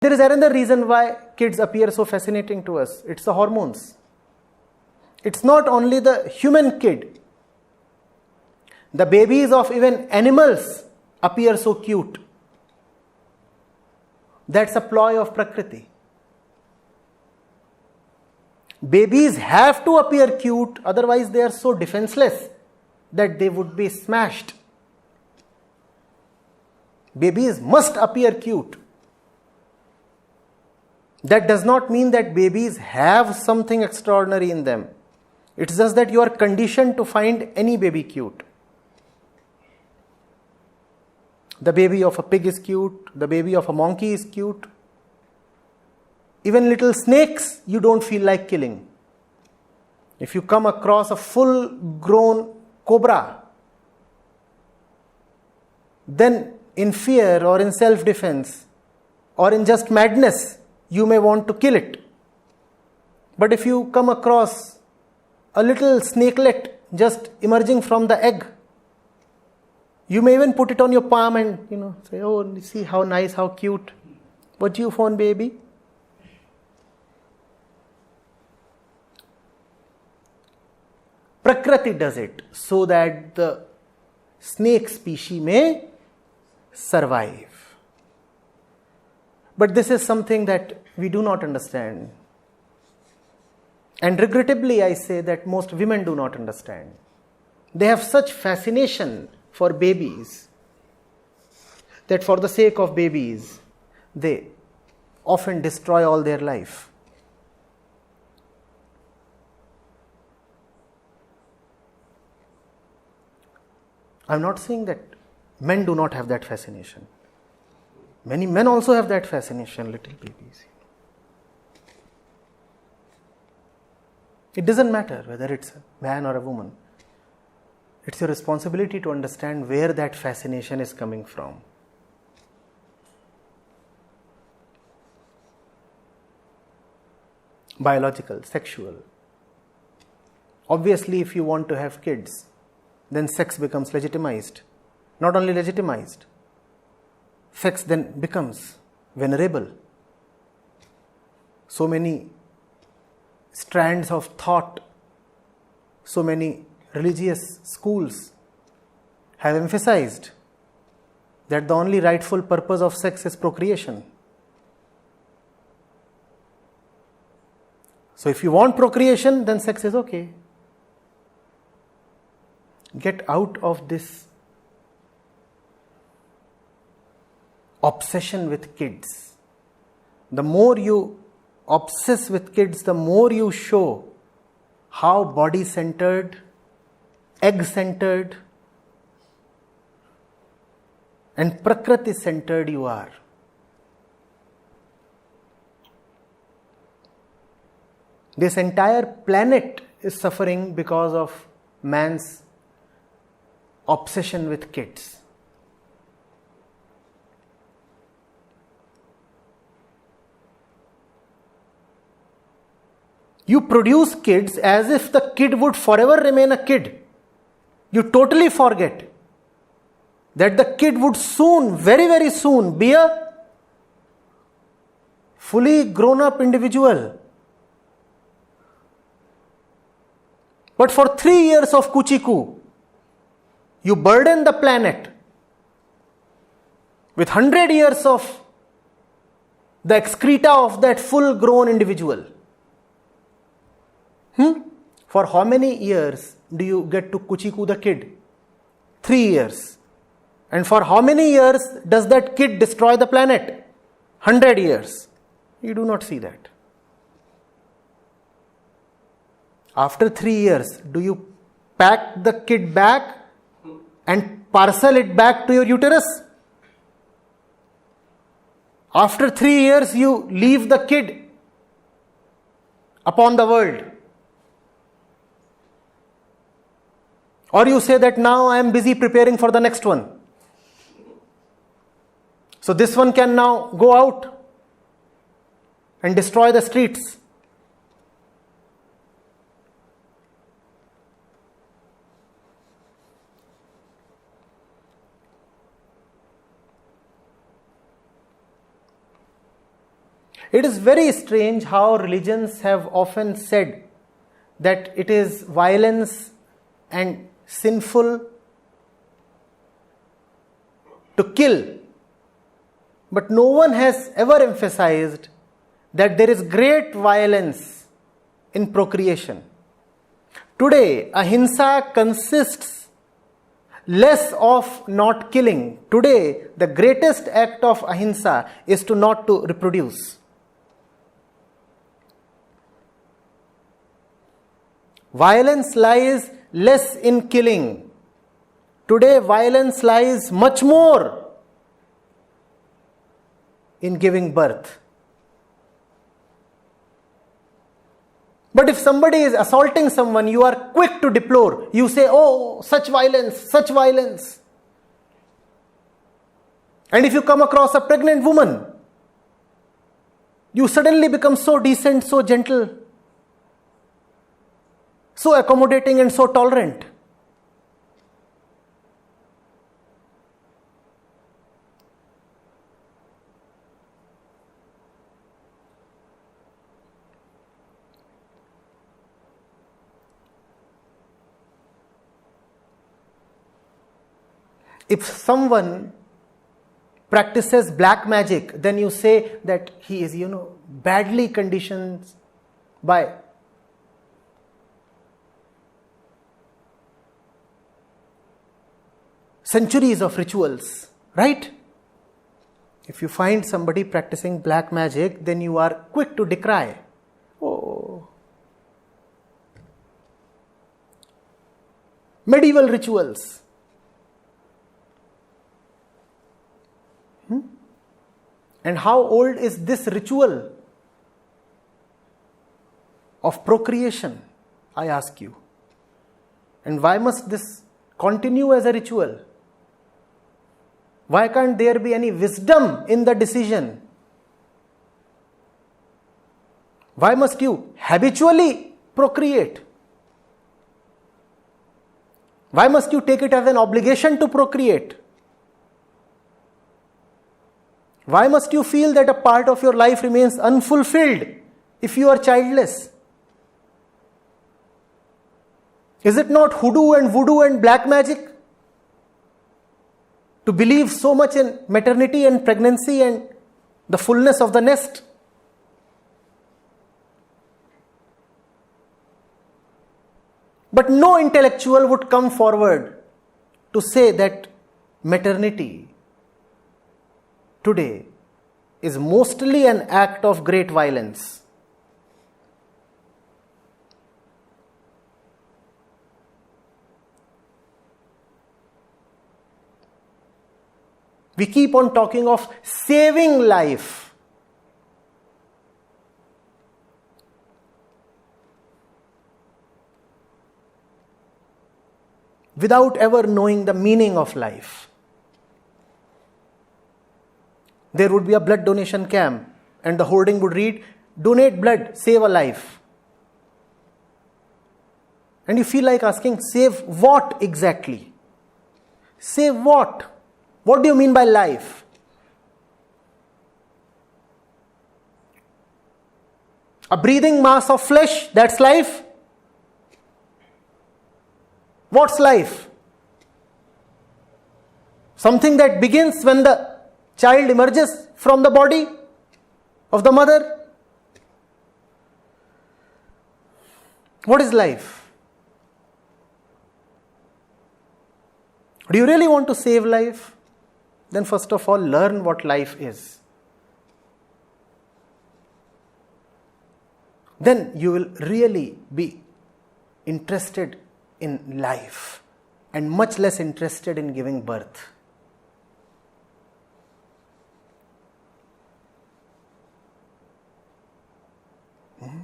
There is another reason why kids appear so fascinating to us. It's the hormones. It's not only the human kid. The babies of even animals appear so cute. That's a ploy of Prakriti. Babies have to appear cute, otherwise they are so defenseless that they would be smashed. Babies must appear cute. That does not mean that babies have something extraordinary in them. It's just that you are conditioned to find any baby cute. The baby of a pig is cute. The baby of a monkey is cute. Even little snakes you don't feel like killing. If you come across a full-grown cobra, then in fear or in self-defense or in just madness, you may want to kill it. But if you come across a little snakelet just emerging from the egg, you may even put it on your palm and say, oh, see how nice, how cute. What you found, baby? Prakriti does it so that the snake species may survive. But this is something that we do not understand. And regrettably, I say that most women do not understand. They have such fascination for babies that for the sake of babies, they often destroy all their life. I'm not saying that men do not have that fascination. Many men also have that fascination, little babies. It doesn't matter whether it's a man or a woman. It's your responsibility to understand where that fascination is coming from. Biological, sexual. Obviously, if you want to have kids, then sex becomes legitimized. Not only legitimized, sex then becomes venerable. So many strands of thought, so many religious schools have emphasized that the only rightful purpose of sex is procreation. So if you want procreation, then sex is okay. Get out of this obsession with kids. The more you obsess with kids, the more you show how body-centered, egg-centered, and Prakriti-centered you are. This entire planet is suffering because of man's obsession with kids. You produce kids as if the kid would forever remain a kid. You totally forget that the kid would soon, very, very soon, be a fully grown-up individual. But for 3 years of Kuchiku, you burden the planet with 100 years of the excreta of that full-grown individual. For how many years do you get to Kuchiku the kid? 3 years. And for how many years does that kid destroy the planet? 100 years. You do not see that. After 3 years, do you pack the kid back and parcel it back to your uterus? After 3 years, you leave the kid upon the world. Or you say that now I am busy preparing for the next one. So this one can now go out and destroy the streets. It is very strange how religions have often said that it is violence and sinful to kill. But no one has ever emphasized that there is great violence in procreation. Today, ahimsa consists less of not killing. Today, the greatest act of ahimsa is to not to reproduce. Violence lies less in killing. Today, violence lies much more in giving birth. But if somebody is assaulting someone, you are quick to deplore. You say, oh, such violence, such violence. And if you come across a pregnant woman, you suddenly become so decent, so gentle, so accommodating and so tolerant. If someone practices black magic, then you say that he is, badly conditioned by centuries of rituals, right? If you find somebody practicing black magic, then you are quick to decry. Oh, medieval rituals. And how old is this ritual of procreation, I ask you? And why must this continue as a ritual? Why can't there be any wisdom in the decision? Why must you habitually procreate? Why must you take it as an obligation to procreate? Why must you feel that a part of your life remains unfulfilled if you are childless? Is it not hoodoo and voodoo and black magic to believe so much in maternity and pregnancy and the fullness of the nest? But no intellectual would come forward to say that maternity today is mostly an act of great violence. We keep on talking of saving life. Without ever knowing the meaning of life. There would be a blood donation camp and the hoarding would read, donate blood, save a life. And you feel like asking, save what exactly? Save what? What do you mean by life? A breathing mass of flesh, that's life? What's life? Something that begins when the child emerges from the body of the mother. What is life? Do you really want to save life? Then first of all, learn what life is. Then you will really be interested in life and much less interested in giving birth. Mm-hmm.